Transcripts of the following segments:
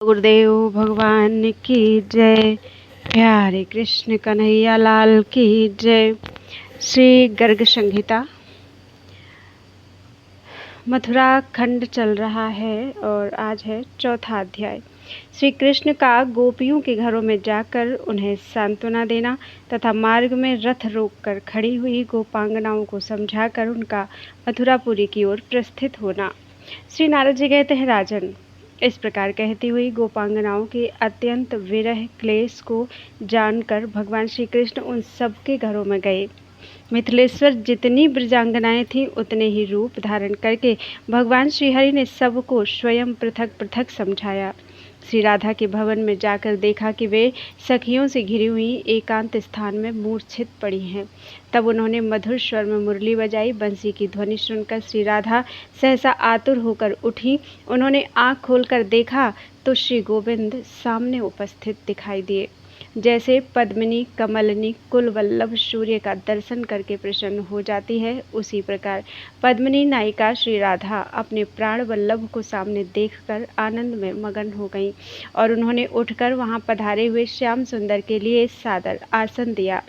गुरुदेव भगवान की जय। प्यारे कृष्ण कन्हैया लाल की जय। श्री गर्ग संहिता मथुरा खंड चल रहा है और आज है चौथा अध्याय। श्री कृष्ण का गोपियों के घरों में जाकर उन्हें सांत्वना देना तथा मार्ग में रथ रोककर खड़ी हुई गोपांगनाओं को समझाकर उनका मथुरापुरी की ओर प्रस्थित होना। श्री नारद जी कहते हैं, राजन, इस प्रकार कहती हुई गोपांगनाओं के अत्यंत विरह क्लेश को जानकर भगवान श्री कृष्ण उन सबके घरों में गए। मिथिलेश्वर जितनी ब्रजांगनाएं थीं उतने ही रूप धारण करके भगवान श्रीहरि ने सबको स्वयं पृथक पृथक समझाया। श्री राधा के भवन में जाकर देखा कि वे सखियों से घिरी हुई एकांत स्थान में मूर्छित पड़ी हैं। तब उन्होंने मधुर स्वर में मुरली बजाई। बंसी की ध्वनि सुनकर श्री राधा सहसा आतुर होकर उठी। उन्होंने आँख खोलकर देखा तो श्री गोविंद सामने उपस्थित दिखाई दिए। जैसे पद्मिनी कमलनी कुलवल्लभ सूर्य का दर्शन करके प्रसन्न हो जाती है, उसी प्रकार पद्मिनी नायिका श्री राधा अपने प्राण वल्लभ को सामने देखकर आनंद में मगन हो गईं और उन्होंने उठकर वहां पधारे हुए श्याम सुंदर के लिए सादर आसन दिया।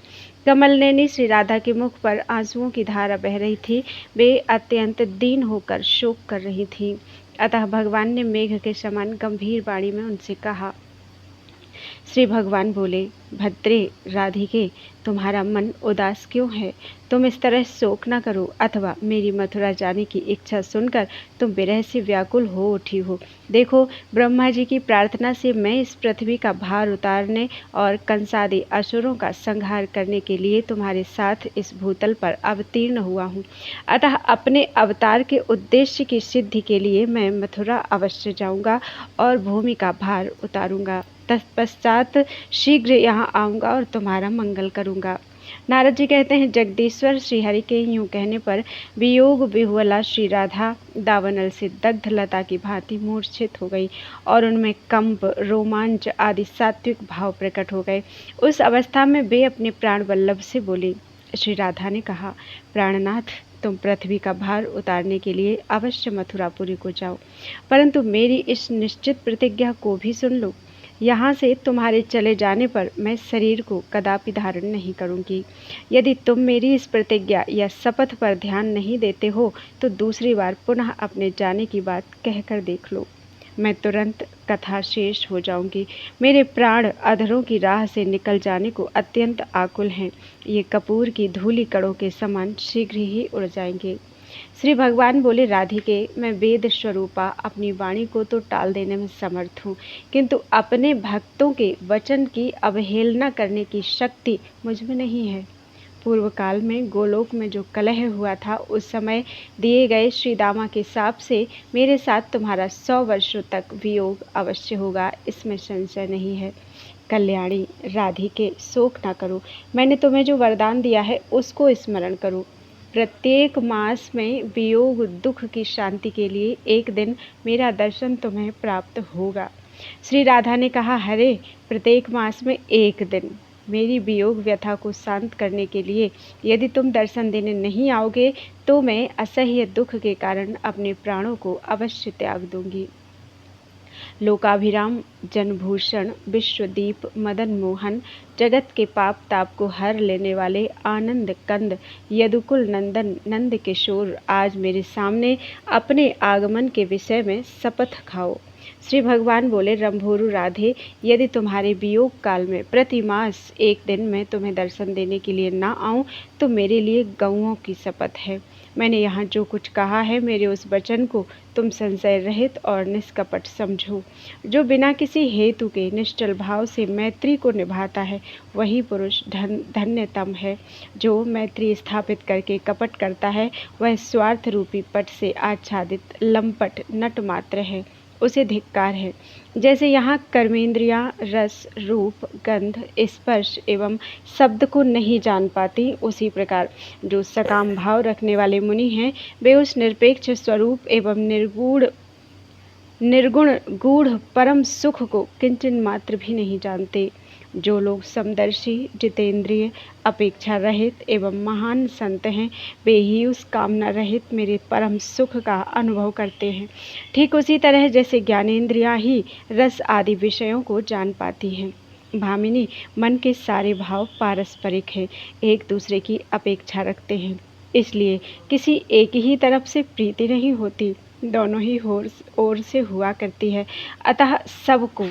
कमलनेनी श्री राधा के मुख पर आंसुओं की धारा बह रही थी। वे अत्यंत दीन होकर शोक कर रही थीं। अतः भगवान ने मेघ के समान गंभीर वाणी में उनसे कहा। श्री भगवान बोले, भद्रे राधिके, तुम्हारा मन उदास क्यों है? तुम इस तरह शोक न करो, अथवा मेरी मथुरा जाने की इच्छा सुनकर तुम विरह से व्याकुल हो उठी हो। देखो, ब्रह्मा जी की प्रार्थना से मैं इस पृथ्वी का भार उतारने और कंसादि असुरों का संहार करने के लिए तुम्हारे साथ इस भूतल पर अवतीर्ण हुआ हूँ। अतः अपने अवतार के उद्देश्य की सिद्धि के लिए मैं मथुरा अवश्य जाऊँगा और भूमि का भार उतारूँगा। तत्पश्चात शीघ्र यहाँ आऊँगा और तुम्हारा मंगल करूँगा। नारद जी कहते हैं, जगदीश्वर श्रीहरि के यूँ कहने पर वियोग विह्वला श्री राधा दावानल से दग्ध लता की भांति मूर्छित हो गई और उनमें कंप, रोमांच आदि सात्विक भाव प्रकट हो गए। उस अवस्था में वे अपने प्राण वल्लभ से बोली। श्री राधा ने कहा, प्राणनाथ, तुम पृथ्वी का भार उतारने के लिए अवश्य मथुरापुरी को जाओ, परंतु मेरी इस निश्चित प्रतिज्ञा को भी सुन लो। यहाँ से तुम्हारे चले जाने पर मैं शरीर को कदापि धारण नहीं करूँगी। यदि तुम मेरी इस प्रतिज्ञा या शपथ पर ध्यान नहीं देते हो तो दूसरी बार पुनः अपने जाने की बात कहकर देख लो। मैं तुरंत कथा शेष हो जाऊंगी। मेरे प्राण अधरों की राह से निकल जाने को अत्यंत आकुल हैं। ये कपूर की धूलि कणों के समान शीघ्र ही उड़ जाएंगे। श्री भगवान बोले, राधिके, मैं वेद स्वरूपा अपनी वाणी को तो टाल देने में समर्थ हूँ, किंतु अपने भक्तों के वचन की अवहेलना करने की शक्ति मुझ में नहीं है। पूर्व काल में गोलोक में जो कलह हुआ था, उस समय दिए गए श्री दामा के शाप से मेरे साथ तुम्हारा 100 वर्षों तक वियोग अवश्य होगा, इसमें संशय नहीं है। कल्याणी राधिके, शोक न करो। मैंने तुम्हें जो वरदान दिया है उसको स्मरण करो। प्रत्येक मास में वियोग दुख की शांति के लिए एक दिन मेरा दर्शन तुम्हें प्राप्त होगा। श्री राधा ने कहा, हरे, प्रत्येक मास में एक दिन? मेरी वियोग व्यथा को शांत करने के लिए यदि तुम दर्शन देने नहीं आओगे तो मैं असह्य दुख के कारण अपने प्राणों को अवश्य त्याग दूंगी। लोकाभिराम, जनभूषण, विश्वदीप, मदन मोहन, जगत के पाप ताप को हर लेने वाले आनंद कंद, यदुकुल नंदन, नंद किशोर, आज मेरे सामने अपने आगमन के विषय में शपथ खाओ। श्री भगवान बोले, रंभोरु राधे, यदि तुम्हारे वियोग काल में प्रति मास एक दिन मैं तुम्हें दर्शन देने के लिए ना आऊं तो मेरे लिए गौओं की शपथ है। मैंने यहाँ जो कुछ कहा है, मेरे उस वचन को तुम संशय रहित और निष्कपट समझो। जो बिना किसी हेतु के निश्चल भाव से मैत्री को निभाता है, वही पुरुष धन्यतम है। जो मैत्री स्थापित करके कपट करता है, वह स्वार्थ रूपी पट से आच्छादित लंपट नट मात्र है, उसे धिक्कार है। जैसे यहाँ कर्मेंद्रियाँ रस, रूप, गंध, स्पर्श एवं शब्द को नहीं जान पाती, उसी प्रकार जो सकाम भाव रखने वाले मुनि हैं, वे उस निरपेक्ष स्वरूप एवं निर्गुण गूढ़ परम सुख को किंचन मात्र भी नहीं जानते। जो लोग समदर्शी, जितेंद्रिय, अपेक्षा रहित एवं महान संत हैं, वे ही उस कामना रहित मेरे परम सुख का अनुभव करते हैं। ठीक उसी तरह जैसे ज्ञानेंद्रियां ही रस आदि विषयों को जान पाती हैं। भामिनी, मन के सारे भाव पारस्परिक हैं, एक दूसरे की अपेक्षा रखते हैं, इसलिए किसी एक ही तरफ से प्रीति नहीं होती, दोनों ही ओर से हुआ करती है। अतः सबको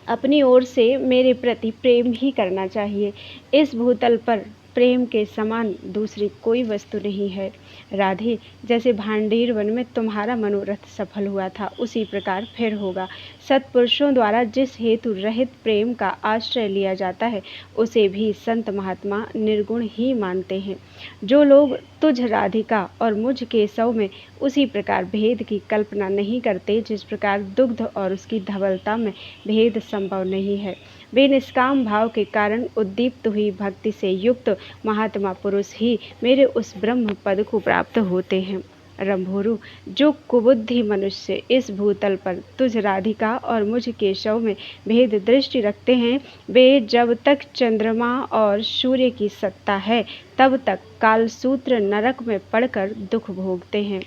अपनी ओर से मेरे प्रति प्रेम ही करना चाहिए। इस भूतल पर प्रेम के समान दूसरी कोई वस्तु नहीं है। राधे, जैसे भांडीर वन में तुम्हारा मनोरथ सफल हुआ था, उसी प्रकार फिर होगा। सत्पुरुषों द्वारा जिस हेतु रहित प्रेम का आश्रय लिया जाता है, उसे भी संत महात्मा निर्गुण ही मानते हैं। जो लोग तुझ राधिका और मुझ केशव में उसी प्रकार भेद की कल्पना नहीं करते, जिस प्रकार दुग्ध और उसकी धवलता में भेद संभव नहीं है, वे निष्काम भाव के कारण उद्दीप्त हुई भक्ति से युक्त महात्मा पुरुष ही मेरे उस ब्रह्म पद को प्राप्त होते हैं। रंभोरु, जो कुबुद्धि मनुष्य इस भूतल पर तुझ राधिका और मुझ केशव में भेद दृष्टि रखते हैं, वे जब तक चंद्रमा और सूर्य की सत्ता है, तब तक कालसूत्र नरक में पड़कर दुख भोगते हैं।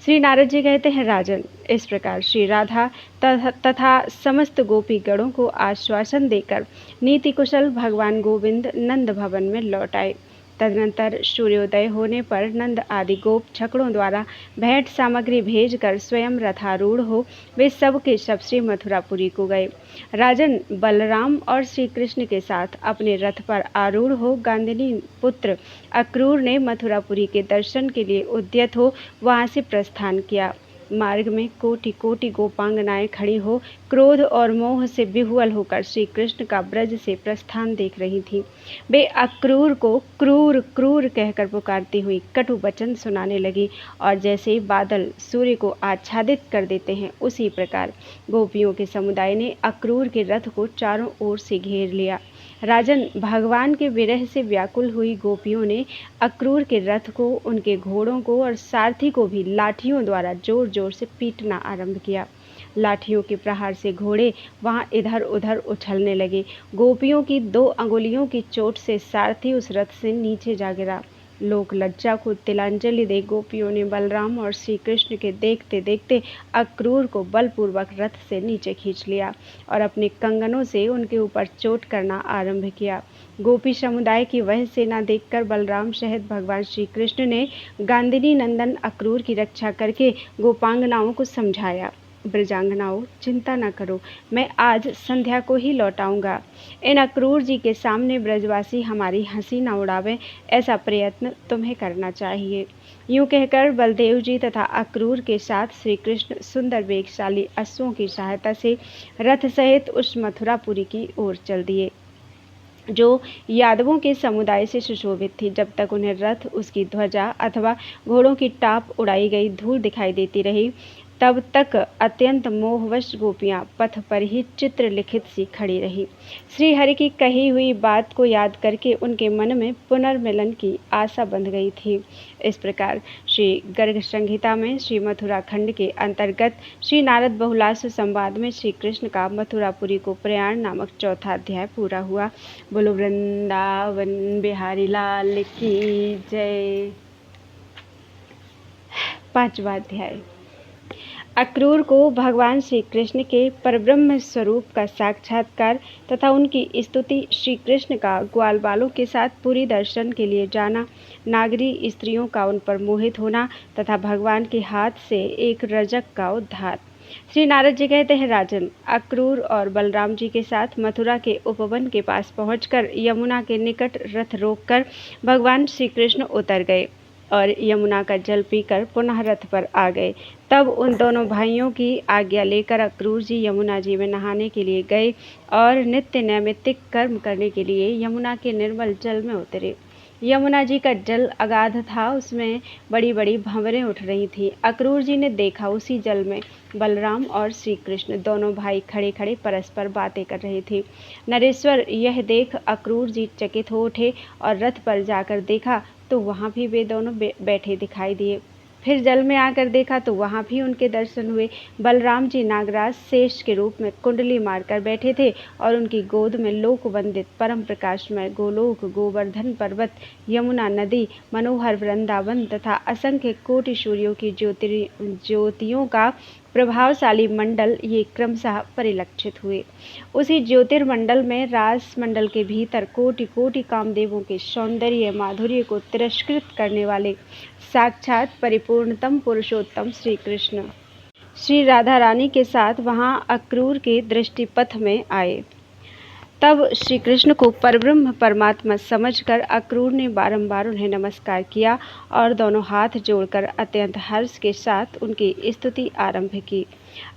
श्री नारद जी कहते हैं, राजन, इस प्रकार श्री राधा तथा समस्त गोपी गणों को आश्वासन देकर नीति कुशल भगवान गोविंद नंद भवन में लौट आए। तदनंतर सूर्योदय होने पर नंद आदि गोप छकड़ों द्वारा भेंट सामग्री भेजकर स्वयं रथारूढ़ हो वे सब के सब श्री मथुरापुरी को गए। राजन, बलराम और श्री कृष्ण के साथ अपने रथ पर आरूढ़ हो गांधिनी पुत्र अक्रूर ने मथुरापुरी के दर्शन के लिए उद्यत हो वहां से प्रस्थान किया। मार्ग में कोटि कोटि गोपांगनाएं खड़ी हो क्रोध और मोह से विह्वल होकर श्री कृष्ण का ब्रज से प्रस्थान देख रही थी। वे अक्रूर को क्रूर क्रूर कहकर पुकारती हुई कटु वचन सुनाने लगी और जैसे ही बादल सूर्य को आच्छादित कर देते हैं, उसी प्रकार गोपियों के समुदाय ने अक्रूर के रथ को चारों ओर से घेर लिया। राजन, भगवान के विरह से व्याकुल हुई गोपियों ने अक्रूर के रथ को, उनके घोड़ों को और सारथी को भी लाठियों द्वारा जोर जोर से पीटना आरंभ किया। लाठियों के प्रहार से घोड़े वहां इधर उधर उछलने लगे। गोपियों की 2 अंगुलियों की चोट से सारथी उस रथ से नीचे जा गिरा। लोक लज्जा को तिलांजलि दे गोपियों ने बलराम और श्री कृष्ण के देखते देखते अक्रूर को बलपूर्वक रथ से नीचे खींच लिया और अपने कंगनों से उनके ऊपर चोट करना आरंभ किया। गोपी समुदाय की वह सेना देखकर बलराम सहित भगवान श्री कृष्ण ने गांधिनी नंदन अक्रूर की रक्षा करके गोपांगनाओं को समझाया, ब्रजांगनाओं, चिंता न करो, मैं आज संध्या को ही लौट आऊंगा। इन अक्रूर जी के सामने ब्रजवासी हमारी हंसी न उड़ावे, ऐसा प्रयत्न तुम्हें करना चाहिए। यूं कहकर बलदेव जी तथा अक्रूर के साथ श्री कृष्ण सुंदर वेगशाली अश्वों की सहायता से रथ सहित उस मथुरापुरी की ओर चल दिए, जो यादवों के समुदाय से सुशोभित थी। जब तक उन्हें रथ, उसकी ध्वजा अथवा घोड़ों की टाप उड़ाई गई धूल दिखाई देती रही, तब तक अत्यंत मोहवश गोपियां पथ पर ही चित्र लिखित सी खड़ी रही। श्री हरि की कही हुई बात को याद करके उनके मन में पुनर्मिलन की आशा बंध गई थी। इस प्रकार श्री गर्ग संहिता में श्री मथुरा खंड के अंतर्गत श्री नारद बहुलास्व संवाद में श्री कृष्ण का मथुरापुरी को प्रयाण नामक चौथा अध्याय पूरा हुआ। बोलो वृंदावन बिहारी लाल की जय। 5वां अध्याय। अक्रूर को भगवान श्री कृष्ण के परब्रह्म स्वरूप का साक्षात्कार तथा उनकी स्तुति, श्री कृष्ण का ग्वाल बालों के साथ पूरी दर्शन के लिए जाना, नागरी स्त्रियों का उन पर मोहित होना तथा भगवान के हाथ से एक रजक का उद्धार। श्री नारद जी कहते हैं, राजन, अक्रूर और बलराम जी के साथ मथुरा के उपवन के पास पहुंचकर यमुना के निकट रथ रोककर भगवान श्री कृष्ण उतर गए और यमुना का जल पीकर पुनः रथ पर आ गए। तब उन दोनों भाइयों की आज्ञा लेकर अक्रूर जी यमुना जी में नहाने के लिए गए और नित्य नैमित्तिक कर्म करने के लिए यमुना के निर्मल जल में उतरे। यमुना जी का जल अगाध था, उसमें बड़ी बड़ी भंवरें उठ रही थीं। अक्रूर जी ने देखा उसी जल में बलराम और श्री कृष्ण दोनों भाई खड़े खड़े परस्पर बातें कर रहे थे। नरेश्वर, यह देख अक्रूर जी चकित हो उठे और रथ पर जाकर देखा तो वहाँ भी वे दोनों बैठे दिखाई दिए। फिर जल में आकर देखा तो वहाँ भी उनके दर्शन हुए। बलराम जी नागराज शेष के रूप में कुंडली मारकर बैठे थे और उनकी गोद में लोक वंदित परम प्रकाशमय गोलोक, गोवर्धन पर्वत, यमुना नदी, मनोहर वृंदावन तथा असंख्य कोटि सूर्यों की ज्योतियों का प्रभावशाली मंडल ये क्रमशः परिलक्षित हुए। उसी ज्योतिर्मंडल में रास मंडल के भीतर कोटि कोटि कामदेवों के सौंदर्य माधुर्य को तिरस्कृत करने वाले साक्षात परिपूर्णतम पुरुषोत्तम श्री कृष्ण श्री राधा रानी के साथ वहां अक्रूर के दृष्टिपथ में आए। तब श्री कृष्ण को परब्रह्म परमात्मा समझकर अक्रूर ने बारंबार उन्हें नमस्कार किया और दोनों हाथ जोड़कर अत्यंत हर्ष के साथ उनकी स्तुति आरंभ की।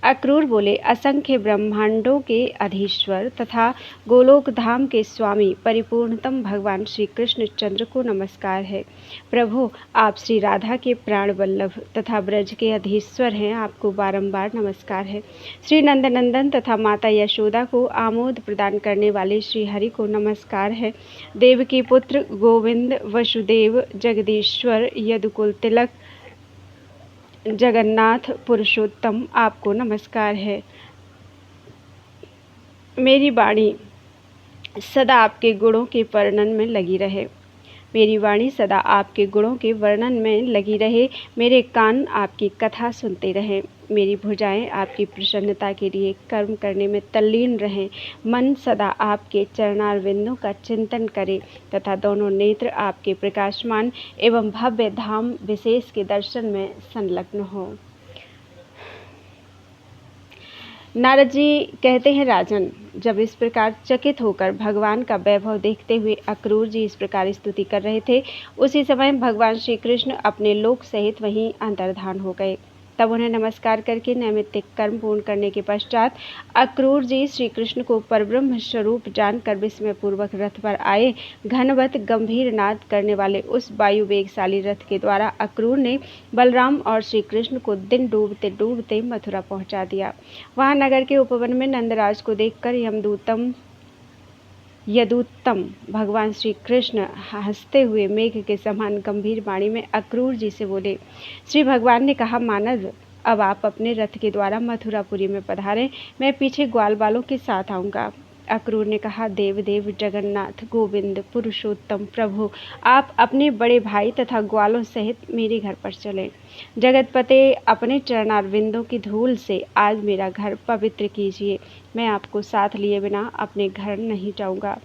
अक्रूर बोले, असंख्य ब्रह्मांडों के अधीश्वर तथा गोलोक धाम के स्वामी परिपूर्णतम भगवान श्री कृष्ण चंद्र को नमस्कार है। प्रभु, आप श्री राधा के प्राण वल्लभ तथा ब्रज के अधीश्वर हैं, आपको बारंबार नमस्कार है। श्री नंदनंदन तथा माता यशोदा को आमोद प्रदान करने वाले श्री हरि को नमस्कार है। देवकी पुत्र गोविंद, वसुदेव, जगदीश्वर, यदुकुल तिलक, जगन्नाथ पुरुषोत्तम, आपको नमस्कार है। मेरी वाणी सदा आपके गुणों के वर्णन में लगी रहे। मेरी वाणी सदा आपके गुणों के वर्णन में लगी रहे। मेरे कान आपकी कथा सुनते रहें। मेरी भुजाएं आपकी प्रसन्नता के लिए कर्म करने में तल्लीन रहें। मन सदा आपके चरणारविंदों का चिंतन करे तथा दोनों नेत्र आपके प्रकाशमान एवं भव्य धाम विशेष के दर्शन में संलग्न हो। नारद जी कहते हैं, राजन, जब इस प्रकार चकित होकर भगवान का वैभव देखते हुए अक्रूर जी इस प्रकार स्तुति कर रहे थे, उसी समय भगवान श्री कृष्ण अपने लोक सहित वहीं अंतर्धान हो गए। तब उन्हें नमस्कार करके नैमित्तिक कर्म पूर्ण करने के पश्चात अक्रूर जी श्री कृष्ण को परब्रह्म स्वरूप जानकर विस्मयपूर्वक रथ पर आए। घनवत गंभीर नाद करने वाले उस वायु वेगशाली रथ के द्वारा अक्रूर ने बलराम और श्री कृष्ण को दिन डूबते डूबते मथुरा पहुंचा दिया। वहां नगर के उपवन में नंदराज को देखकर यदुत्तम भगवान श्री कृष्ण हंसते हुए मेघ के समान गंभीर वाणी में अक्रूर जी से बोले। श्री भगवान ने कहा, मानव, अब आप अपने रथ के द्वारा मथुरापुरी में पधारें, मैं पीछे ग्वाल बालों के साथ आऊँगा। अक्रूर ने कहा, देव देव जगन्नाथ गोविंद पुरुषोत्तम प्रभु, आप अपने बड़े भाई तथा ग्वालों सहित मेरे घर पर चलें। जगतपते, अपने चरणारविंदों की धूल से आज मेरा घर पवित्र कीजिए। मैं आपको साथ लिए बिना अपने घर नहीं जाऊंगा।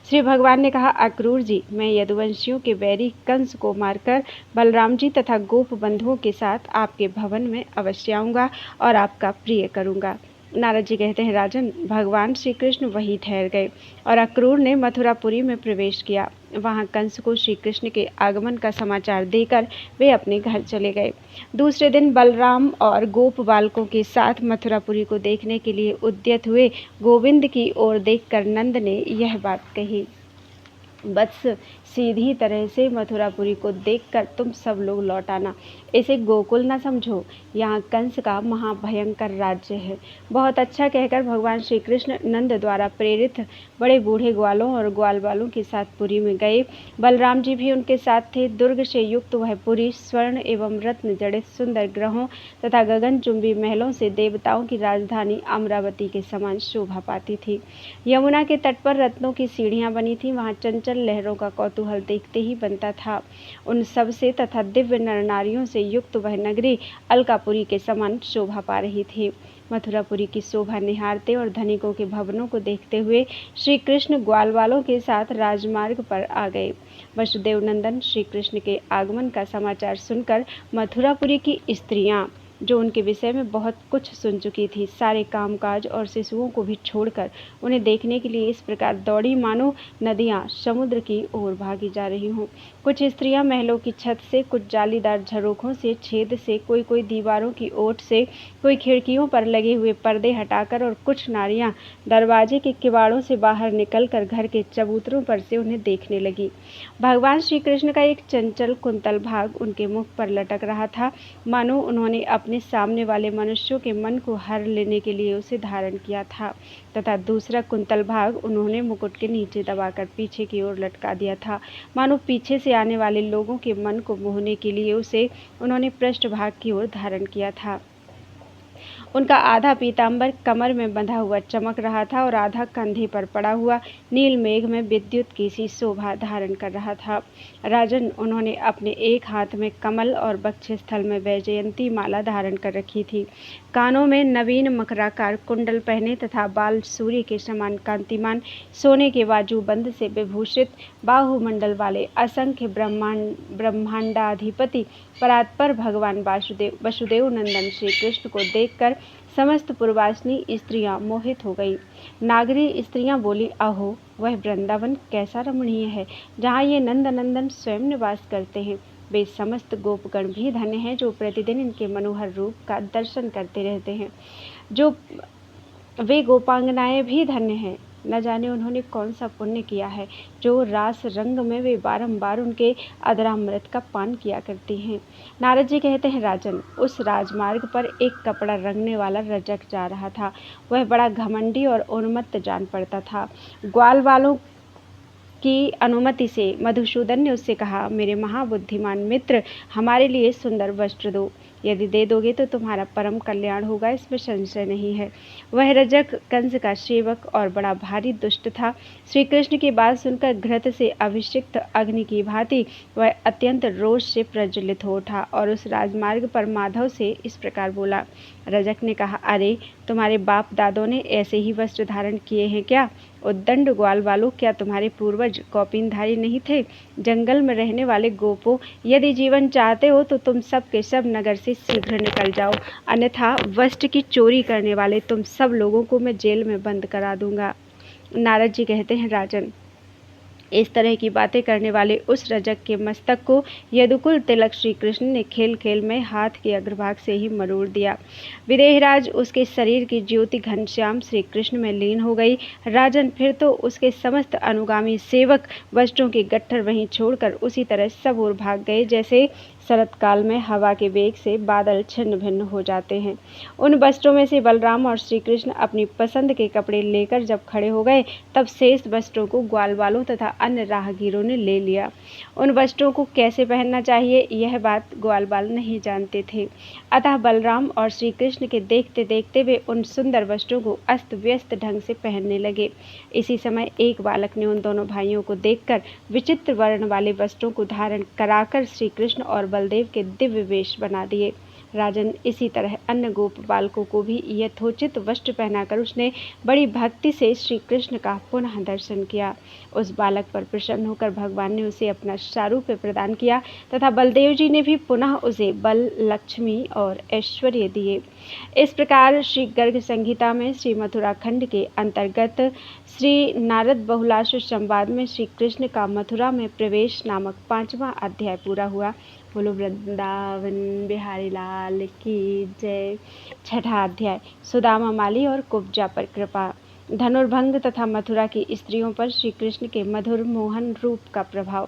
श्री भगवान ने कहा, अक्रूर जी, मैं यदुवंशियों के वैरी कंस को मारकर बलराम जी तथा गोप बंधुओं के साथ आपके भवन में अवश्य आऊँगा और आपका प्रिय करूँगा। नारद जी कहते हैं, राजन, भगवान श्री कृष्ण वहीं ठहर गए और अक्रूर ने मथुरापुरी में प्रवेश किया। वहां कंस को श्री कृष्ण के आगमन का समाचार देकर वे अपने घर चले गए। दूसरे दिन बलराम और गोप बालकों के साथ मथुरापुरी को देखने के लिए उद्यत हुए। गोविंद की ओर देखकर नंद ने यह बात कही, वत्स, सीधी तरह से मथुरापुरी को देखकर तुम सब लोग लौट आना। इसे गोकुल न समझो, यहाँ कंस का महाभयंकर राज्य है। बहुत अच्छा कहकर भगवान श्री कृष्ण नंद द्वारा प्रेरित बड़े बूढ़े ग्वालों और ग्वाल बालों के साथ पुरी में गए। बलराम जी भी उनके साथ थे। दुर्ग से युक्त वह पुरी स्वर्ण एवं रत्न जड़ित सुंदर ग्रहों तथा गगनचुंबी महलों से देवताओं की राजधानी अमरावती के समान शोभा पाती थी। यमुना के तट पर रत्नों की सीढ़ियां बनी थी। वहां चंचल लहरों का कौतूहल देखते ही बनता था। उन सब से तथा दिव्य नर नारियों से युक्त वह नगरी अलकापुरी के समान शोभा पा रही थी। मथुरापुरी की शोभा निहारते और धनिकों के भवनों को देखते हुए श्री कृष्ण ग्वाल वालों के साथ राजमार्ग पर आ गए। वसुदेव नंदन श्री कृष्ण के आगमन का समाचार सुनकर मथुरापुरी की स्त्रियां, जो उनके विषय में बहुत कुछ सुन चुकी थी, सारे कामकाज और शिशुओं को भी छोड़कर उन्हें देखने के लिए इस प्रकार दौड़ी मानो नदियां समुद्र की ओर भागी जा रही हों। कुछ स्त्रियां महलों की छत से, कुछ जालीदार झरोखों से, छेद से, कोई दीवारों की ओट से, कोई खिड़कियों पर लगे हुए पर्दे हटाकर और कुछ नारियां दरवाजे के किवाड़ों से बाहर निकलकर घर के चबूतरों पर से उन्हें देखने लगी। भगवान श्री कृष्ण का एक चंचल कुंतल भाग उनके मुख पर लटक रहा था, मानो उन्होंने अपने अपने सामने वाले मनुष्यों के मन को हर लेने के लिए उसे धारण किया था तथा दूसरा कुंतल भाग उन्होंने मुकुट के नीचे दबाकर पीछे की ओर लटका दिया था, मानो पीछे से आने वाले लोगों के मन को मोहने के लिए उसे उन्होंने पृष्ठभाग की ओर धारण किया था। उनका आधा पीताम्बर कमर में बंधा हुआ चमक रहा था और आधा कंधे पर पड़ा हुआ नील मेघ में विद्युत की सी शोभा धारण कर रहा था। राजन, उन्होंने अपने एक हाथ में कमल और वक्षस्थल में वैजयंती माला धारण कर रखी थी। कानों में नवीन मकराकार कुंडल पहने तथा बाल सूर्य के समान कांतिमान, सोने के बाजूबंद से विभूषित बाहुमंडल वाले असंख्य ब्रह्मांडाधिपति परात्पर भगवान वसुदेव नंदन श्री कृष्ण को देखकर समस्त पूर्वासिनी स्त्रियां मोहित हो गई। नागरी स्त्रियां बोली, अहो, वह वृंदावन कैसा रमणीय है जहाँ ये नंदनंदन स्वयं निवास करते हैं। वे समस्त गोपगण भी धन्य हैं जो प्रतिदिन इनके मनोहर रूप का दर्शन करते रहते हैं। जो वे गोपांगनाएं भी धन्य हैं। न जाने उन्होंने कौन सा पुण्य किया है जो रास रंग में वे बारंबार उनके अधरामृत का पान किया करती हैं। नारद जी कहते हैं, राजन, उस राजमार्ग पर एक कपड़ा रंगने वाला रजक जा रहा था। वह बड़ा घमंडी और उन्मत्त जान पड़ता था। ग्वाल वालों की अनुमति से मधुसूदन ने उससे कहा, मेरे महाबुद्धिमान मित्र, हमारे लिए सुंदर वस्त्र दो। यदि दे दोगे तो तुम्हारा परम कल्याण होगा, इसमें संशय नहीं है। वह रजक कंस का सेवक और बड़ा भारी दुष्ट था। श्री कृष्ण की बात सुनकर घृत से अभिषिक्त अग्नि की भांति वह अत्यंत रोष से प्रज्वलित हो उठा और उस राजमार्ग पर माधव से इस प्रकार बोला। रजक ने कहा, अरे, तुम्हारे बाप दादों ने ऐसे ही वस्त्र धारण किए हैं क्या? उद्दंड ग्वाल वालों, क्या तुम्हारे पूर्वज कौपीनधारी नहीं थे? जंगल में रहने वाले गोपों, यदि जीवन चाहते हो तो तुम सब के सब नगर से शीघ्र निकल जाओ, अन्यथा वस्त्र की चोरी करने वाले तुम सब लोगों को मैं जेल में बंद करा दूंगा। नारद जी कहते हैं, राजन, इस तरह की बातें करने वाले उस रजक के मस्तक को यदुकुल तिलक श्री कृष्ण ने खेल खेल में हाथ के अग्रभाग से ही मरोड़ दिया। विदेहराज, उसके शरीर की ज्योति घनश्याम श्री कृष्ण में लीन हो गई। राजन, फिर तो उसके समस्त अनुगामी सेवक वस्त्रों के गट्ठर वहीं छोड़कर उसी तरह सब ओर भाग गए जैसे शरत काल में हवा के वेग से बादल छिन्न भिन्न हो जाते हैं। उन वस्त्रों में से बलराम और श्री कृष्ण अपनी पसंद के कपड़े लेकर जब खड़े हो गए, तब शेष वस्त्रों को ग्वाल वालों तथा अन्य राहगीरों ने ले लिया। उन वस्त्रों को कैसे पहनना चाहिए, यह बात ग्वाल वाल नहीं जानते थे। अतः बलराम और श्री कृष्ण के देखते देखते वे उन सुंदर वस्त्रों को अस्त व्यस्त ढंग से पहनने लगे। इसी समय एक बालक ने उन दोनों भाइयों को देखकर विचित्र वर्ण वाले वस्त्रों को धारण कराकर श्री कृष्ण और बलदेव के दिव्य वेश बना दिए। राजन, इसी तरह अन्य गोप बालकों को भी यथोचित वस्त्र पहनाकर उसने बड़ी भक्ति से श्री कृष्ण का पुनः दर्शन किया। उस बालक पर प्रसन्न होकर भगवान ने उसे अपना सारूप्य प्रदान किया तथा बलदेव जी ने भी पुनः उसे बल, लक्ष्मी और ऐश्वर्य दिए। इस प्रकार श्री गर्ग संहिता में श्री मथुरा खंड के अंतर्गत श्री नारद बहुलाश संवाद में श्री कृष्ण का मथुरा में प्रवेश नामक 5वां अध्याय पूरा हुआ। बोलो वृंदावन बिहारी लाल की जय। 6ठा अध्याय, सुदामा माली और कुब्जा पर कृपा। धनुर्भंग तथा मथुरा की स्त्रियों पर श्री कृष्ण के मधुर मोहन रूप का प्रभाव।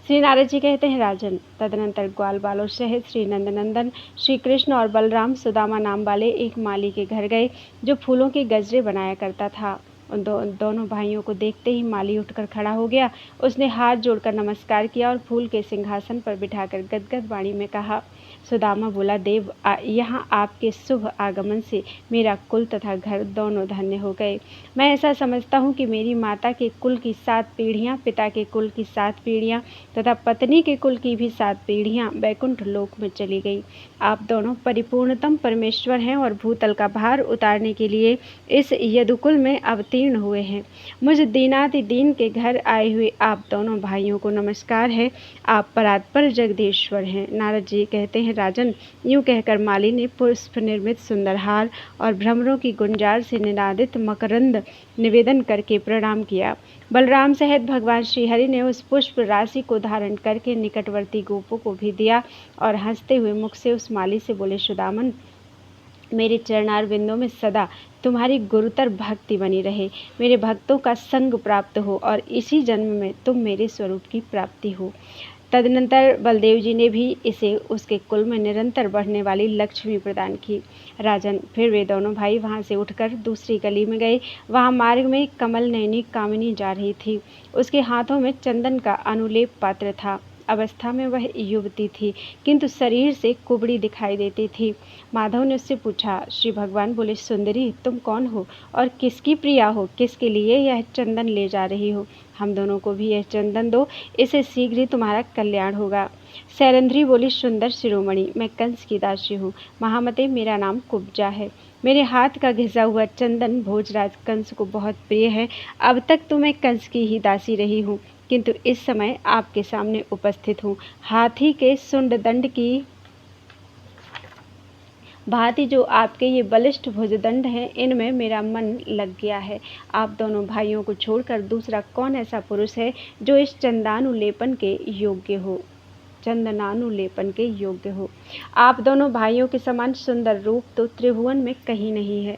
श्री नारद जी कहते हैं, राजन, तदनंतर ग्वाल बालों सहित श्री नंदनंदन श्री कृष्ण और बलराम सुदामा नाम वाले एक माली के घर गए जो फूलों के गजरे बनाया करता था। उन दोनों भाइयों को देखते ही माली उठकर खड़ा हो गया। उसने हाथ जोड़कर नमस्कार किया और फूल के सिंहासन पर बिठाकर गदगद वाणी में कहा। सुदामा बोला, देव, यहाँ आपके शुभ आगमन से मेरा कुल तथा घर दोनों धन्य हो गए। मैं ऐसा समझता हूँ कि मेरी माता के कुल की 7 पीढ़ियाँ, पिता के कुल की 7 पीढ़ियाँ तथा पत्नी के कुल की भी 7 पीढ़ियाँ वैकुंठ लोक में चली गई। आप दोनों परिपूर्णतम परमेश्वर हैं और भूतल का भार उतारने के लिए इस यदुकुल में अवतीर्ण हुए हैं। मुझ दीनाति दीन के घर आए हुए आप दोनों भाइयों को नमस्कार है। आप परात्पर जगदीश्वर हैं। नारद जी कहते हैं, राजन, यूं कहकर माली ने पुष्प निर्मित सुंदर हार और भ्रमरों की गुंजार से निनादित मकरंद निवेदन करके प्रणाम किया। बलराम सहित भगवान श्रीहरि ने उस पुष्प राशि को धारण करके निकटवर्ती गोपों को भी दिया और हंसते हुए मुख से उस माली से बोले, सुदामन, मेरे चरणार बिंदों में सदा तुम्हारी गुरुतर भक्ति बनी रहे। मेरे भक्तों का संग प्राप्त हो और इसी जन्म में तुम मेरे स्वरूप की प्राप्ति हो। तदनंतर बलदेव जी ने भी इसे उसके कुल में निरंतर बढ़ने वाली लक्ष्मी प्रदान की। राजन, फिर वे दोनों भाई वहां से उठकर दूसरी गली में गए। वहां मार्ग में कमल नयनी कामिनी जा रही थी। उसके हाथों में चंदन का अनुलेप पात्र था। अवस्था में वह युवती थी, किंतु शरीर से कुबड़ी दिखाई देती थी। माधव ने उससे पूछा। श्री भगवान बोले, सुंदरी, तुम कौन हो और किसकी प्रिया हो? किसके लिए यह चंदन ले जा रही हो? हम दोनों को भी यह चंदन दो, इससे शीघ्र ही तुम्हारा कल्याण होगा। शैलेंद्री बोली, सुंदर शिरोमणि, मैं कंस की दासी हूँ। महामते, मेरा नाम कुब्जा है। मेरे हाथ का घिसा हुआ चंदन भोजराज कंस को बहुत प्रिय है। अब तक तो मैं कंस की ही दासी रही हूँ, किंतु इस समय आपके सामने उपस्थित हूँ। हाथी के सुंड दंड की भांति जो आपके ये बलिष्ठ भुजदंड हैं, इनमें मेरा मन लग गया है। आप दोनों भाइयों को छोड़कर दूसरा कौन ऐसा पुरुष है जो इस चंदनानुलेपन के योग्य हो? आप दोनों भाइयों के समान सुंदर रूप तो त्रिभुवन में कहीं नहीं है।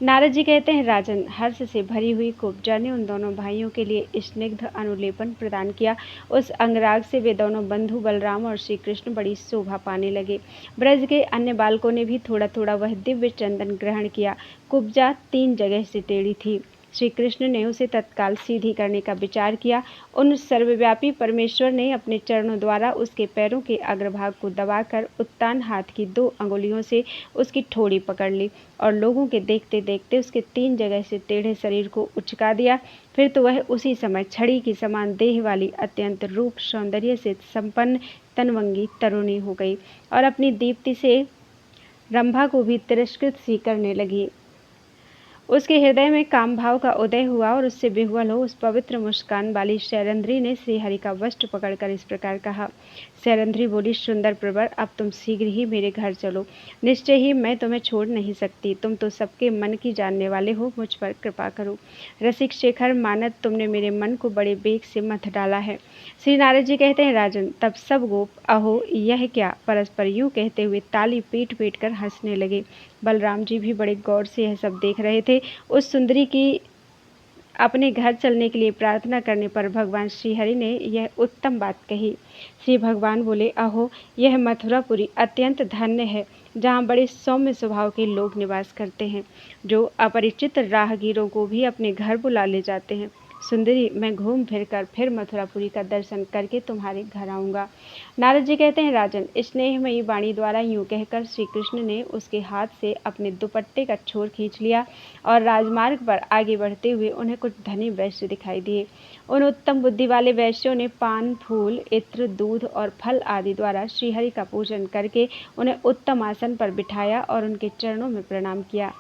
नारद जी कहते हैं, राजन, हर्ष से भरी हुई कुब्जा ने उन दोनों भाइयों के लिए स्निग्ध अनुलेपन प्रदान किया। उस अंगराग से वे दोनों बंधु बलराम और श्री कृष्ण बड़ी शोभा पाने लगे। ब्रज के अन्य बालकों ने भी थोड़ा थोड़ा वह दिव्य चंदन ग्रहण किया। कुब्जा 3 जगह से टेढ़ी थी। श्री कृष्ण ने उसे तत्काल सीधी करने का विचार किया। उन सर्वव्यापी परमेश्वर ने अपने चरणों द्वारा उसके पैरों के अग्रभाग को दबाकर उत्तान हाथ की 2 अंगुलियों से उसकी ठोड़ी पकड़ ली और लोगों के देखते देखते उसके 3 जगह से टेढ़े शरीर को उचका दिया। फिर तो वह उसी समय छड़ी की समान देह वाली अत्यंत रूप सौंदर्य से संपन्न तनवंगी तरुणी हो गई और अपनी दीप्ति से रंभा को भी तिरस्कृत सी करने लगी। उसके हृदय में काम भाव का उदय हुआ और उससे विह्वल हो उस पवित्र मुस्कान वाली शैलेंद्री ने श्रीहरि का वस्त्र पकड़कर इस प्रकार कहा। शैलेंद्री बोली, सुंदर प्रवर, अब तुम शीघ्र ही मेरे घर चलो। निश्चय ही मैं तुम्हें छोड़ नहीं सकती। तुम तो सबके मन की जानने वाले हो, मुझ पर कृपा करो। रसिक शेखर मानद, तुमने मेरे मन को बड़े बेग से मथ डाला है। श्री नारद जी कहते हैं, राजन, तब सब गोप अहो यह क्या परस्पर यूं कहते हुए ताली पीट पीट कर हंसने लगे। बलराम जी भी बड़े गौर से यह सब देख रहे थे। उस सुंदरी की अपने घर चलने के लिए प्रार्थना करने पर भगवान श्रीहरि ने यह उत्तम बात कही। श्री भगवान बोले, अहो, यह मथुरापुरी अत्यंत धन्य है, जहाँ बड़े सौम्य स्वभाव के लोग निवास करते हैं, जो अपरिचित राहगीरों को भी अपने घर बुला ले जाते हैं। सुंदरी, मैं घूम फिर कर फिर मथुरापुरी का दर्शन करके तुम्हारे घर आऊँगा। नारद जी कहते हैं, राजन, स्नेहमयी वाणी द्वारा यूं कहकर श्री कृष्ण ने उसके हाथ से अपने दुपट्टे का छोर खींच लिया और राजमार्ग पर आगे बढ़ते हुए उन्हें कुछ धनी वैश्य दिखाई दिए। उन उत्तम बुद्धि वाले वैश्यों ने पान, फूल, इत्र, दूध और फल आदि द्वारा श्रीहरि का पूजन करके उन्हें उत्तम आसन पर बिठाया और उनके चरणों में प्रणाम किया।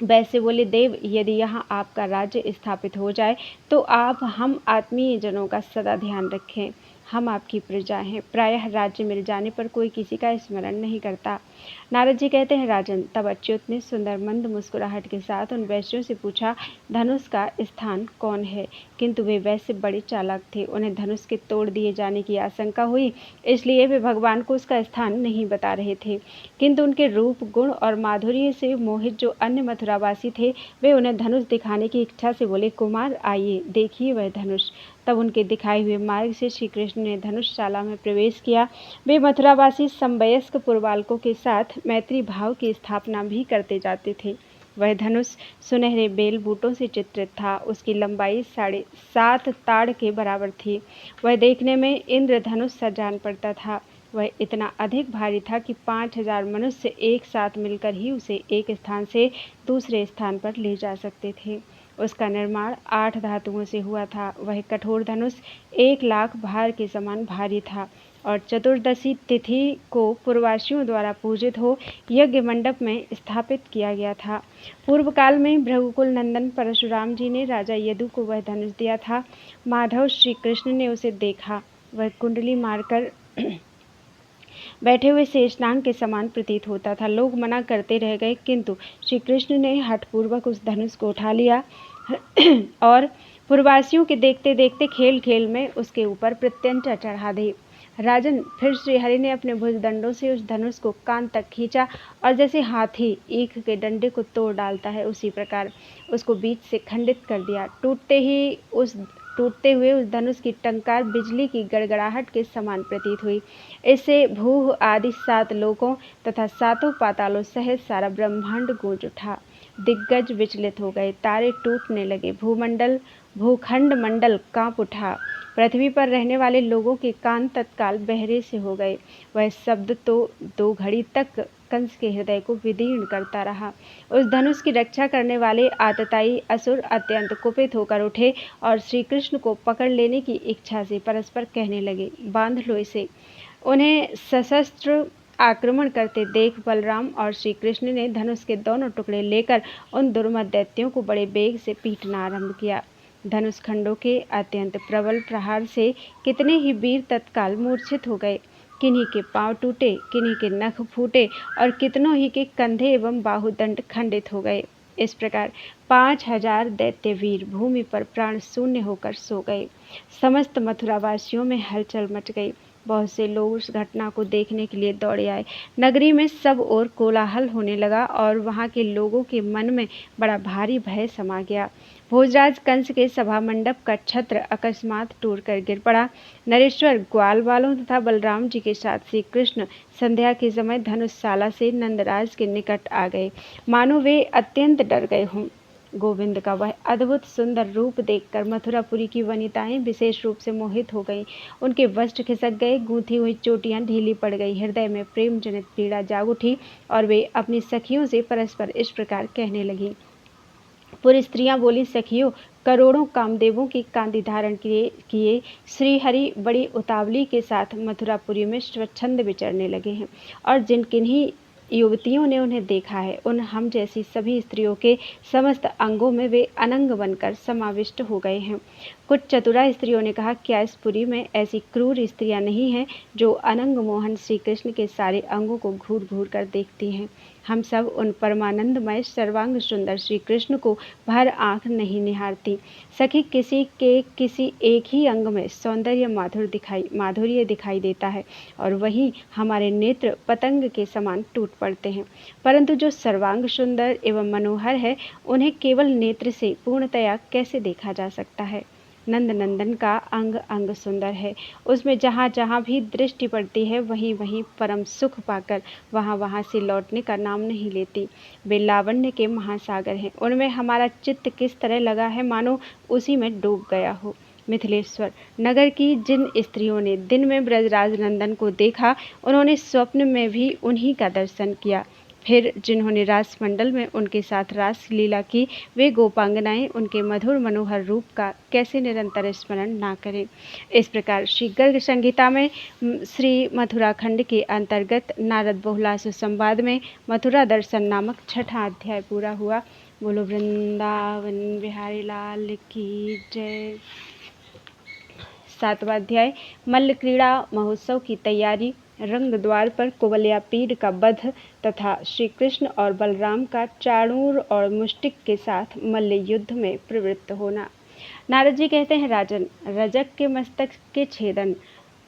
वैसे बोले, देव, यदि यहाँ आपका राज्य स्थापित हो जाए तो आप हम आत्मीय जनों का सदा ध्यान रखें। हम आपकी प्रजा हैं। प्रायः राज्य मिल जाने पर कोई किसी का स्मरण नहीं करता। नारद जी कहते हैं, राजन, तब अच्युत ने सुंदर मंद मुस्कुराहट के साथ उन वैश्यों से पूछा, धनुष का स्थान कौन है? किंतु वे वैश्य बड़े चालाक थे। उन्हें धनुष के तोड़ दिए जाने की आशंका हुई, इसलिए वे भगवान को उसका स्थान नहीं बता रहे थे। किंतु उनके रूप, गुण और माधुर्य से मोहित जो अन्य मथुरावासी थे, वे उन्हें धनुष दिखाने की इच्छा से बोले, कुमार, आइए, देखिए वह धनुष। तब उनके दिखाए हुए मार्ग से श्री कृष्ण ने धनुषशाला में प्रवेश किया। वे मथुरावासी समवयस्क पुरबालकों के साथ मैत्री भाव की स्थापना भी करते जाते थे। वह धनुष सुनहरे बेल बूटों से चित्रित था। उसकी लंबाई 7.5 ताड़ के बराबर थी। वह देखने में इंद्रधनुष सा जान पड़ता था। वह इतना अधिक भारी था कि 5000 मनुष्य एक साथ मिलकर ही उसे एक स्थान से दूसरे स्थान पर ले जा सकते थे। उसका निर्माण 8 धातुओं से हुआ था। वह कठोर धनुष 1 लाख भार के समान भारी था और चतुर्दशी तिथि को पूर्ववासियों द्वारा पूजित हो यज्ञ मंडप में स्थापित किया गया था। पूर्व काल में भृगुकुल नंदन परशुराम जी ने राजा यदु को वह धनुष दिया था। माधव श्री कृष्ण ने उसे देखा। वह कुंडली मारकर बैठे हुए शेषनाग के समान प्रतीत होता था। लोग मना करते रह गए, किंतु श्री कृष्ण ने हठपूर्वक उस धनुष को उठा लिया और पूर्ववासियों के देखते देखते खेल खेल में उसके ऊपर प्रत्यंचा चढ़ा दी। राजन, फिर श्रीहरि ने अपने भुजदंडों से उस धनुष को कान तक खींचा और जैसे हाथी ईख के डंडे को तोड़ डालता है, उसी प्रकार उसको बीच से खंडित कर दिया। टूटते हुए उस धनुष की टंकार बिजली की गड़गड़ाहट के समान प्रतीत हुई। इससे भूह आदि 7 लोकों तथा 7 पातालों सहित सारा ब्रह्मांड गूंज उठा। दिग्गज विचलित हो गए, तारे टूटने लगे, भूखंड मंडल कांप उठा। पृथ्वी पर रहने वाले लोगों के कान तत्काल बहरे से हो गए। वह शब्द तो 2 घड़ी तक कंस के हृदय को विदीर्ण करता रहा। उस धनुष की रक्षा करने वाले आतताई असुर अत्यंत कुपित होकर उठे और श्री कृष्ण को पकड़ लेने की इच्छा से परस्पर कहने लगे, बांध लो इसे। उन्हें सशस्त्र आक्रमण करते देख बलराम और श्री कृष्ण ने धनुष के दोनों टुकड़े लेकर उन दुर्मत दैत्यों को बड़े बेग से पीटना आरंभ किया। धनुष खंडों के अत्यंत प्रबल प्रहार से कितने ही वीर तत्काल मूर्छित हो गए। किन्हीं के पांव टूटे, किन्हीं के नख फूटे और कितनों ही के कंधे एवं बाहुदंड खंडित हो गए। इस प्रकार 5000 दैत्य वीर भूमि पर प्राण शून्य होकर सो गए। समस्त मथुरावासियों में हलचल मच गई। बहुत से लोग उस घटना को देखने के लिए दौड़े आए। नगरी में सब ओर कोलाहल होने लगा और वहां के लोगों के मन में बड़ा भारी भय समा गया। भोजराज कंस के सभा मंडप का छत्र अकस्मात टूटकर गिर पड़ा। नरेश्वर ग्वाल वालों तथा बलराम जी के साथ श्री कृष्ण संध्या के समय धनुषशाला से नंदराज के निकट आ गए, मानो वे अत्यंत डर गए हों। गोविंद का वह अद्भुत सुंदर रूप देखकर मथुरापुरी की वनिताएं विशेष रूप से मोहित हो गईं। उनके वस्त्र खिसक गए, गूंथी हुई चोटियां ढीली पड़ गई, हृदय में प्रेम जनित पीड़ा जाग उठी और वे अपनी सखियों से परस्पर इस प्रकार कहने लगीं। पूरी स्त्रियां बोली, सखियों, करोड़ों कामदेवों की कांति धारण किए श्रीहरि बड़ी उतावली के साथ मथुरापुरी में स्वच्छंद विचरने लगे हैं और जिन किन्हीं युवतियों ने उन्हें देखा है, उन हम जैसी सभी स्त्रियों के समस्त अंगों में वे अनंग बनकर समाविष्ट हो गए हैं। कुछ चतुरा स्त्रियों ने कहा, क्या इस पुरी में ऐसी क्रूर स्त्रियां नहीं हैं जो अनंग मोहन श्री कृष्ण के सारे अंगों को घूर घूर कर देखती हैं? हम सब उन परमानंदमय सर्वांग सुंदर श्री कृष्ण को भर आंख नहीं निहारती। सखी, किसी एक ही अंग में सौंदर्य माधुर्य दिखाई देता है और वही हमारे नेत्र पतंग के समान टूट पड़ते हैं, परंतु जो सर्वांग सुंदर एवं मनोहर है, उन्हें केवल नेत्र से पूर्णतया कैसे देखा जा सकता है? नंद नंदन का अंग अंग सुंदर है, उसमें जहाँ जहाँ भी दृष्टि पड़ती है वहीं वहीं परम सुख पाकर वहाँ वहाँ से लौटने का नाम नहीं लेती। वे लावण्य के महासागर हैं, उनमें हमारा चित्त किस तरह लगा है मानो उसी में डूब गया हो। मिथिलेश्वर नगर की जिन स्त्रियों ने दिन में ब्रजराज नंदन को देखा, उन्होंने स्वप्न में भी उन्हीं का दर्शन किया। फिर जिन्होंने रासमंडल में उनके साथ रास लीला की, वे गोपांगनाएं उनके मधुर मनोहर रूप का कैसे निरंतर स्मरण ना करें। इस प्रकार श्री गर्ग संहिता में श्री मथुरा खंड के अंतर्गत नारद बहुलासु संवाद में मथुरा दर्शन नामक 6वां अध्याय पूरा हुआ। बोलो वृंदावन बिहारी लाल की जय। 7वां अध्याय मल्ल क्रीड़ा महोत्सव की तैयारी, रंग द्वार पर कुवलयापीड़ का वध तथा श्री कृष्ण और बलराम का चाणूर और मुष्टिक के साथ मल्ल युद्ध में प्रवृत्त होना। नारद जी कहते हैं, राजन, रजक के मस्तक के छेदन,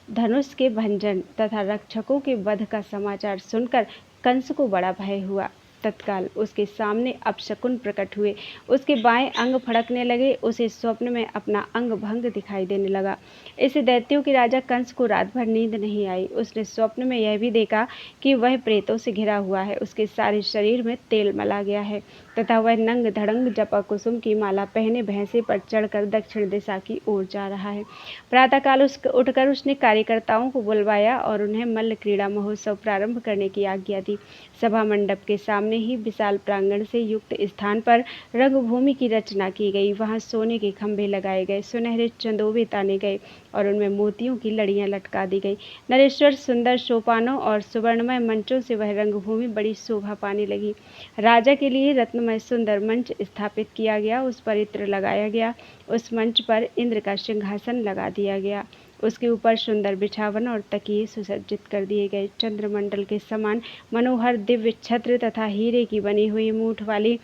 धनुष के भंजन तथा रक्षकों के वध का समाचार सुनकर कंस को बड़ा भय हुआ। तत्काल उसके सामने अपशकुन प्रकट हुए। उसके बाएं अंग फड़कने लगे, उसे स्वप्न में अपना अंग भंग दिखाई देने लगा। इस दैत्यों के राजा कंस को रात भर नींद नहीं आई। उसने स्वप्न में यह भी देखा कि वह प्रेतों से घिरा हुआ है, उसके सारे शरीर में तेल मला गया है तथा वह नंग धड़ंग जपा कुसुम की माला पहने भैंसे पर चढ़कर दक्षिण दिशा की ओर जा रहा है। प्रातःकाल उठकर उसने कार्यकर्ताओं को बुलवाया और उन्हें मल्ल क्रीड़ा महोत्सव प्रारंभ करने की आज्ञा दी। सभा मंडप के सामने ही विशाल प्रांगण से युक्त स्थान पर रंगभूमि की रचना की गई। वहां सोने के खंभे लगाए गए, सुनहरे चंदोबे ताने गए और उनमें मोतियों की लड़ियां लटका दी गई। नरेश्वर सुंदर सोपानों और सुवर्णमय मंचों से वह रंगभूमि बड़ी शोभा पाने लगी। राजा के लिए रत्नमय सुंदर मंच स्थापित किया गया, उस पर इत्र लगाया गया। उस मंच पर इंद्र का सिंहासन लगा दिया गया, उसके ऊपर सुंदर बिछावन और तकिए सुसज्जित कर दिए गए। चंद्रमंडल के समान मनोहर दिव्य छत्र तथा हीरे की बनी हुई मूठ वाली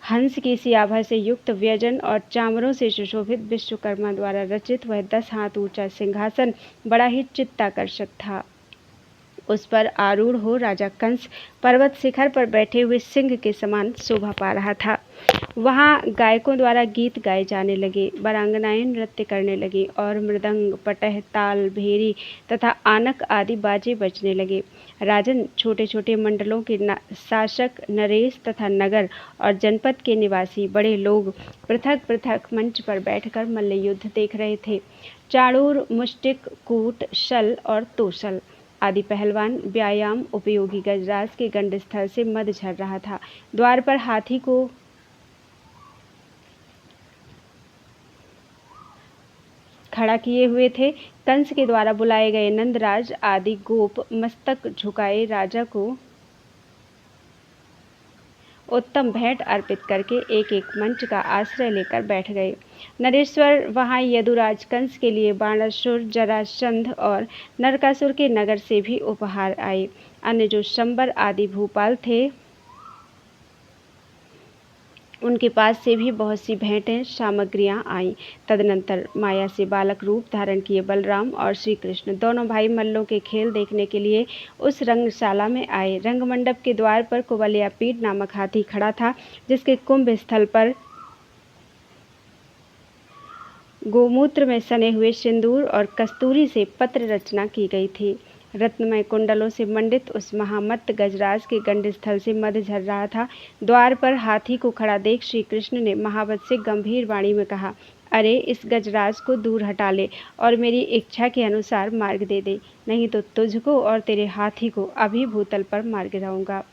हंस की सी आभा से युक्त व्यजन और चामरों से सुशोभित विश्वकर्मा द्वारा रचित वह 10 हाथ ऊंचा सिंहासन बड़ा ही चित्ताकर्षक था। उस पर आरूढ़ हो राजा कंस पर्वत शिखर पर बैठे हुए सिंह के समान शोभा पा रहा था। वहाँ गायकों द्वारा गीत गाए जाने लगे, वीरांगनाएं नृत्य करने लगीं और मृदंग, पटह, ताल, भेरी तथा आनक आदि बाजे बजने लगे। राजन, छोटे-छोटे मंडलों के शासक, नरेश तथा नगर और जनपद के निवासी बड़े लोग पृथक-पृथक मंच पर बैठकर मल्ल युद्ध देख रहे थे। चाणूर, मुष्टिक, कूट, शल और तोशल आदि पहलवान व्यायाम उपयोगी गजराज के गंडस्थल से मद झर रहा था। द्वार पर हाथी को खड़ा किए हुए थे। कंस के द्वारा बुलाए गए नंदराज आदि गोप मस्तक झुकाए राजा को उत्तम भेंट अर्पित करके एक एक मंच का आश्रय लेकर बैठ गए। नरेश्वर वहां यदुराज कंस के लिए बाणासुर, जरासंध और नरकासुर के नगर से भी उपहार आए। अन्य जो शंबर आदि भूपाल थे उनके पास से भी बहुत सी भेंटें सामग्रियां आईं। तदनंतर माया से बालक रूप धारण किए बलराम और श्री कृष्ण दोनों भाई मल्लों के खेल देखने के लिए उस रंगशाला में आए। रंगमंडप के द्वार पर कुबलियापीड नामक हाथी खड़ा था, जिसके कुंभ स्थल पर गोमूत्र में सने हुए सिंदूर और कस्तूरी से पत्र रचना की गई थी। रत्नमय कुंडलों से मंडित उस महामत्त गजराज के गंडस्थल से मद झर रहा था। द्वार पर हाथी को खड़ा देख श्री कृष्ण ने महावत से गंभीर वाणी में कहा, अरे इस गजराज को दूर हटा ले और मेरी इच्छा के अनुसार मार्ग दे दे, नहीं तो तुझको और तेरे हाथी को अभी भूतल पर मार गिराऊंगा।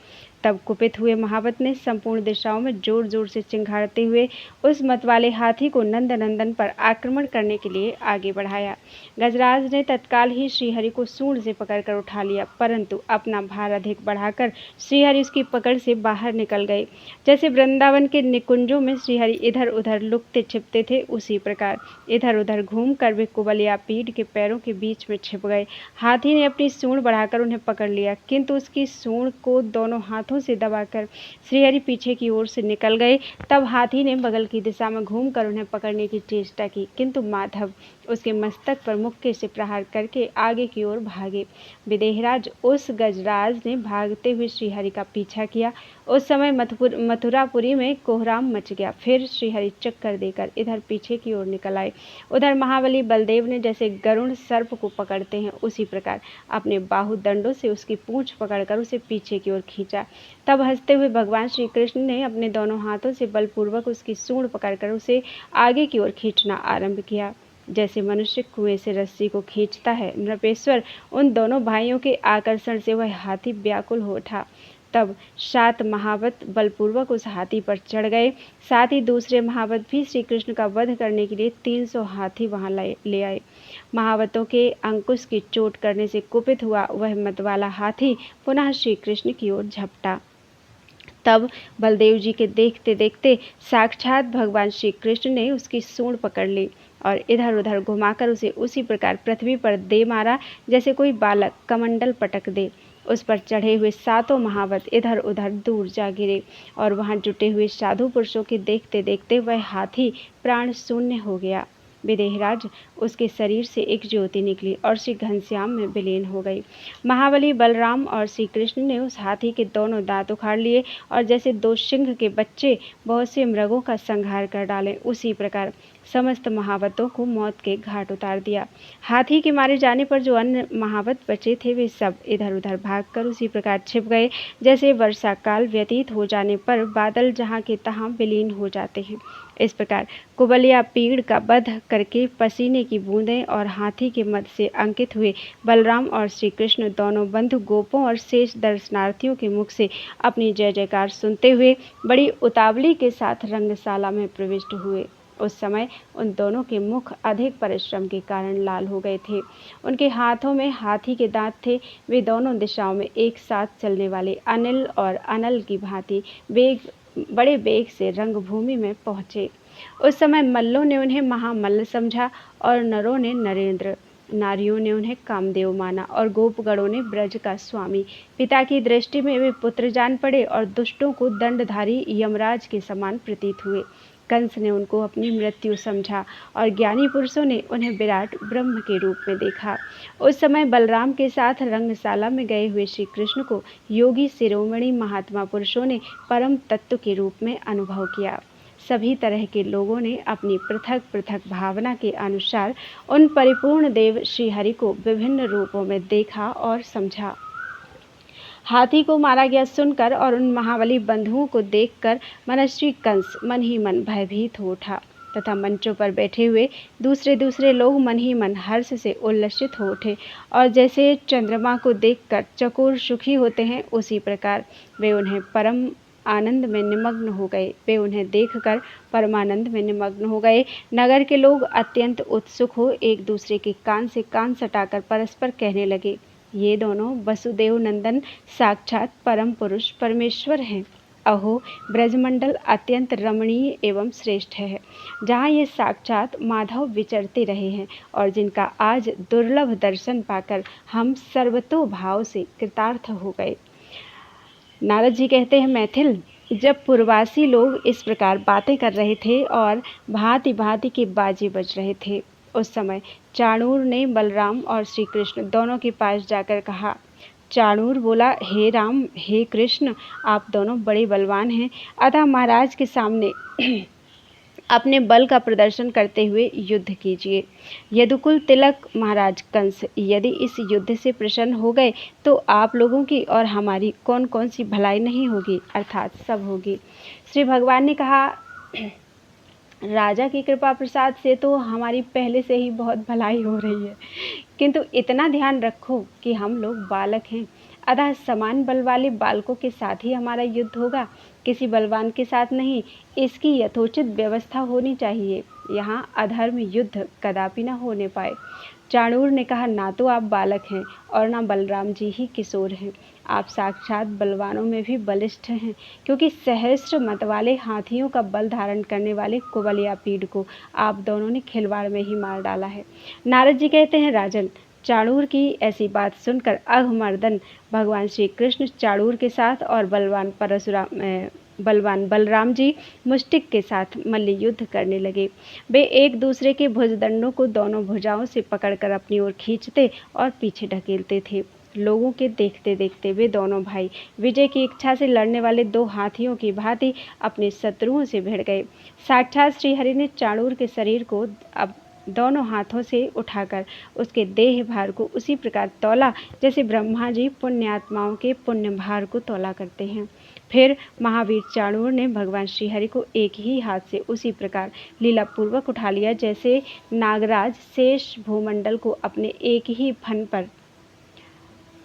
तब कुपित हुए महावत ने संपूर्ण दिशाओं में जोर जोर से चिंघाड़ते हुए उस मतवाले हाथी को नंदनंदन पर आक्रमण करने के लिए आगे बढ़ाया। गजराज ने तत्काल ही श्रीहरि को सूंड से पकड़कर उठा लिया, परंतु अपना भार अधिक बढ़ाकर श्रीहरि उसकी पकड़ से बाहर निकल गए। जैसे वृंदावन के निकुंजों में श्रीहरि इधर उधर लुकते छिपते थे, उसी प्रकार इधर उधर घूमकर वे कुबलियापीड के पैरों के बीच में छिप गए। हाथी ने अपनी सूंड बढ़ाकर उन्हें पकड़ लिया, किंतु उसकी सूंड को दोनों हाथों से दबाकर श्रीहरि पीछे की ओर से निकल गए। तब हाथी ने बगल की दिशा में घूमकर उन्हें पकड़ने की चेष्टा की, किंतु माधव उसके मस्तक पर मुक्के से प्रहार करके आगे की ओर भागे। विदेहराज, उस गजराज ने भागते हुए श्रीहरि का पीछा किया। उस समय मथुरापुरी में कोहराम मच गया। फिर श्रीहरि चक्कर देकर इधर पीछे की ओर निकल आए। उधर महाबली बलदेव ने जैसे गरुण सर्प को पकड़ते हैं, उसी प्रकार अपने बाहुदंडों से उसकी पूंछ पकड़कर उसे पीछे की ओर खींचा। तब हंसते हुए भगवान श्री कृष्ण ने अपने दोनों हाथों से बलपूर्वक उसकी सूंड पकड़कर उसे आगे की ओर खींचना आरंभ किया, जैसे मनुष्य कुएं से रस्सी को खींचता है। नृपेश्वर, उन दोनों भाइयों के आकर्षण से वह हाथी व्याकुल हो उठा। तब 7 महावत बलपूर्वक उस हाथी पर चढ़ गए। साथ ही दूसरे महावत भी श्री कृष्ण का वध करने के लिए 300 हाथी वहां ले आए। महावतों के अंकुश की चोट करने से कुपित हुआ वह मतवाला हाथी पुनः श्री कृष्ण की ओर झपटा। तब बलदेव जी के देखते देखते साक्षात भगवान श्री कृष्ण ने उसकी सूंड पकड़ ली और इधर उधर घुमाकर उसे उसी प्रकार पृथ्वी पर दे मारा, जैसे कोई बालक कमंडल पटक दे। उस पर चढ़े हुए 7 महावत इधर उधर दूर जा गिरे और वहां जुटे हुए साधु पुरुषों के देखते देखते वह हाथी प्राण शून्य हो गया। विदेहराज, उसके शरीर से एक ज्योति निकली और श्री घनश्याम में विलीन हो गई। महाबली बलराम और श्री कृष्ण ने उस हाथी के दोनों दांत उखाड़ लिए और जैसे 2 सिंह के बच्चे बहुत से मृगों का संहार कर डाले, उसी प्रकार समस्त महावतों को मौत के घाट उतार दिया। हाथी के मारे जाने पर जो अन्य महावत बचे थे वे सब इधर उधर भागकर उसी प्रकार छिप गए, जैसे वर्षा काल व्यतीत हो जाने पर बादल जहाँ के तहाँ विलीन हो जाते हैं। इस प्रकार कुबलियापीड का वध करके पसीने की बूंदें और हाथी के मद से अंकित हुए बलराम और श्री कृष्ण दोनों बंधु गोपों और शेष दर्शनार्थियों के मुख से अपनी जय जयकार सुनते हुए बड़ी उतावली के साथ रंगशाला में प्रविष्ट हुए। उस समय उन दोनों के मुख अधिक परिश्रम के कारण लाल हो गए थे। उनके हाथों में हाथी के दांत थे। वे दोनों दिशाओं में एक साथ चलने वाले अनिल और अनल की भांति बड़े वेग से रंगभूमि में पहुँचे। उस समय मल्लों ने उन्हें महामल्ल समझा और नरों ने नरेंद्र, नारियों ने उन्हें कामदेव माना और गोपगणों ने ब्रज का स्वामी। पिता की दृष्टि में वे पुत्र जान पड़े और दुष्टों को दंडधारी यमराज के समान प्रतीत हुए। कंस ने उनको अपनी मृत्यु समझा और ज्ञानी पुरुषों ने उन्हें विराट ब्रह्म के रूप में देखा। उस समय बलराम के साथ रंगशाला में गए हुए श्री कृष्ण को योगी शिरोमणि महात्मा पुरुषों ने परम तत्व के रूप में अनुभव किया। सभी तरह के लोगों ने अपनी पृथक पृथक भावना के अनुसार उन परिपूर्ण देव श्रीहरि को विभिन्न रूपों में देखा और समझा। हाथी को मारा गया सुनकर और उन महाबली बंधुओं को देखकर मनस्वी कंस मन ही मन भयभीत हो उठा तथा मंचों पर बैठे हुए दूसरे लोग मन ही मन हर्ष से उल्लसित हो उठे और जैसे चंद्रमा को देखकर चकोर सुखी होते हैं उसी प्रकार वे उन्हें परम आनंद में निमग्न हो गए। वे उन्हें देखकर परमानंद में निमग्न हो गए। नगर के लोग अत्यंत उत्सुक हो एक दूसरे के कान से कान सटाकर परस्पर कहने लगे, ये दोनों वसुदेव नंदन साक्षात परम पुरुष परमेश्वर हैं। अहो, ब्रजमंडल अत्यंत रमणीय एवं श्रेष्ठ है, जहाँ ये साक्षात माधव विचरते रहे हैं और जिनका आज दुर्लभ दर्शन पाकर हम सर्वतो भाव से कृतार्थ हो गए। नारद जी कहते हैं, मैथिल, जब पूर्ववासी लोग इस प्रकार बातें कर रहे थे और भांति भांति के बाजे बज रहे थे, उस समय चाणूर ने बलराम और श्री कृष्ण दोनों के पास जाकर कहा। चाणूर बोला, हे राम, हे कृष्ण, आप दोनों बड़े बलवान हैं, अतः महाराज के सामने अपने बल का प्रदर्शन करते हुए युद्ध कीजिए। यदुकुल तिलक महाराज कंस यदि इस युद्ध से प्रसन्न हो गए तो आप लोगों की और हमारी कौन कौन सी भलाई नहीं होगी, अर्थात सब होगी। श्री भगवान ने कहा, राजा की कृपा प्रसाद से तो हमारी पहले से ही बहुत भलाई हो रही है, किंतु इतना ध्यान रखो कि हम लोग बालक हैं, अतः समान बल वाले बालकों के साथ ही हमारा युद्ध होगा, किसी बलवान के साथ नहीं। इसकी यथोचित व्यवस्था होनी चाहिए, यहाँ अधर्म युद्ध कदापि न होने पाए। चाणूर ने कहा, ना तो आप बालक हैं और ना बलराम जी ही किशोर हैं, आप साक्षात बलवानों में भी बलिष्ठ हैं, क्योंकि सहस्र मत वाले हाथियों का बल धारण करने वाले कुबलिया पीड़ को आप दोनों ने खिलवाड़ में ही मार डाला है। नारद जी कहते हैं, राजन, चाणूर की ऐसी बात सुनकर अघमर्दन भगवान श्री कृष्ण चाणूर के साथ और बलवान बलराम जी मुष्टिक के साथ मल्ल युद्ध करने लगे। वे एक दूसरे के भुजदंडों को दोनों भुजाओं से पकड़कर अपनी ओर खींचते और पीछे ढकेलते थे। लोगों के देखते देखते वे दोनों भाई विजय की इच्छा से लड़ने वाले दो हाथियों की भांति अपने शत्रुओं से भिड़ गए। साक्षात श्रीहरि ने चाणूर के शरीर को अब दोनों हाथों से उठाकर उसके देह भार को उसी प्रकार तौला जैसे ब्रह्मा जी पुण्यात्माओं के पुण्य भार को तौला करते हैं। फिर महावीर चाणूर ने भगवान श्रीहरि को एक ही हाथ से उसी प्रकार लीलापूर्वक उठा लिया जैसे नागराज शेष भूमंडल को अपने एक ही फन पर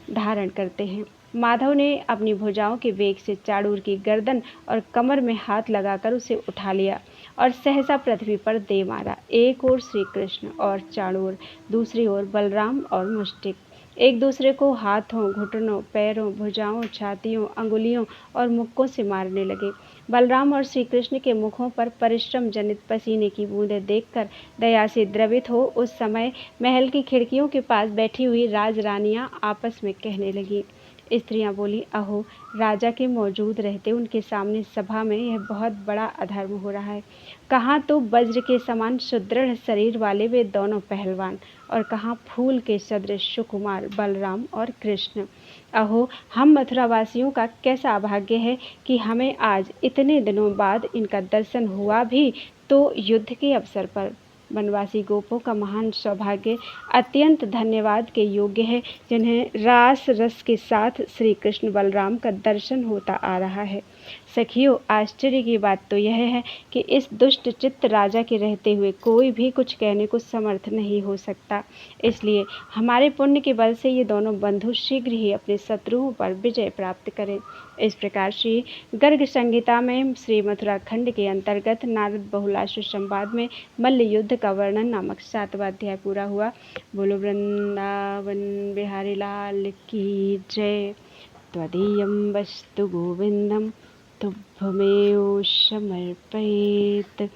धारण करते हैं। माधव ने अपनी भुजाओं के वेग से चाणूर की गर्दन और कमर में हाथ लगाकर उसे उठा लिया और सहसा पृथ्वी पर दे मारा। एक ओर श्री कृष्ण और चाणूर, दूसरी ओर बलराम और मुष्टिक एक दूसरे को हाथों, घुटनों, पैरों, भुजाओं, छातियों, अंगुलियों और मुक्कों से मारने लगे। बलराम और श्री कृष्ण के मुखों पर परिश्रम जनित पसीने की बूंदें देखकर दया से द्रवित हो उस समय महल की खिड़कियों के पास बैठी हुई राजरानियां आपस में कहने लगी। स्त्रियां बोली, अहो, राजा के मौजूद रहते उनके सामने सभा में यह बहुत बड़ा अधर्म हो रहा है। कहाँ तो वज्र के समान सुदृढ़ शरीर वाले वे दोनों पहलवान और कहाँ फूल के सदृश सुकुमार बलराम और कृष्ण। अहो, हम मथुरावासियों का कैसा अभाग्य है कि हमें आज इतने दिनों बाद इनका दर्शन हुआ भी तो युद्ध के अवसर पर। वनवासी गोपों का महान सौभाग्य अत्यंत धन्यवाद के योग्य है, जिन्हें रास रस के साथ श्री कृष्ण बलराम का दर्शन होता आ रहा है। सखियों, आश्चर्य की बात तो यह है कि इस दुष्ट चित्त राजा के रहते हुए कोई भी कुछ कहने को समर्थ नहीं हो सकता। इसलिए हमारे पुण्य के बल से ये दोनों बंधु शीघ्र ही अपने शत्रुओं पर विजय प्राप्त करें। इस प्रकार श्री गर्ग संहिता में श्री मथुरा खंड के अंतर्गत नारद बहुलाशु संवाद में मल्ल युद्ध का वर्णन नामक 7वां अध्याय पूरा हुआ। बोलो वृंदावन बिहारी लाल की जय। त्वदीयं वस्तु गोविंदम तुभ्यमेव समर्पयेत्।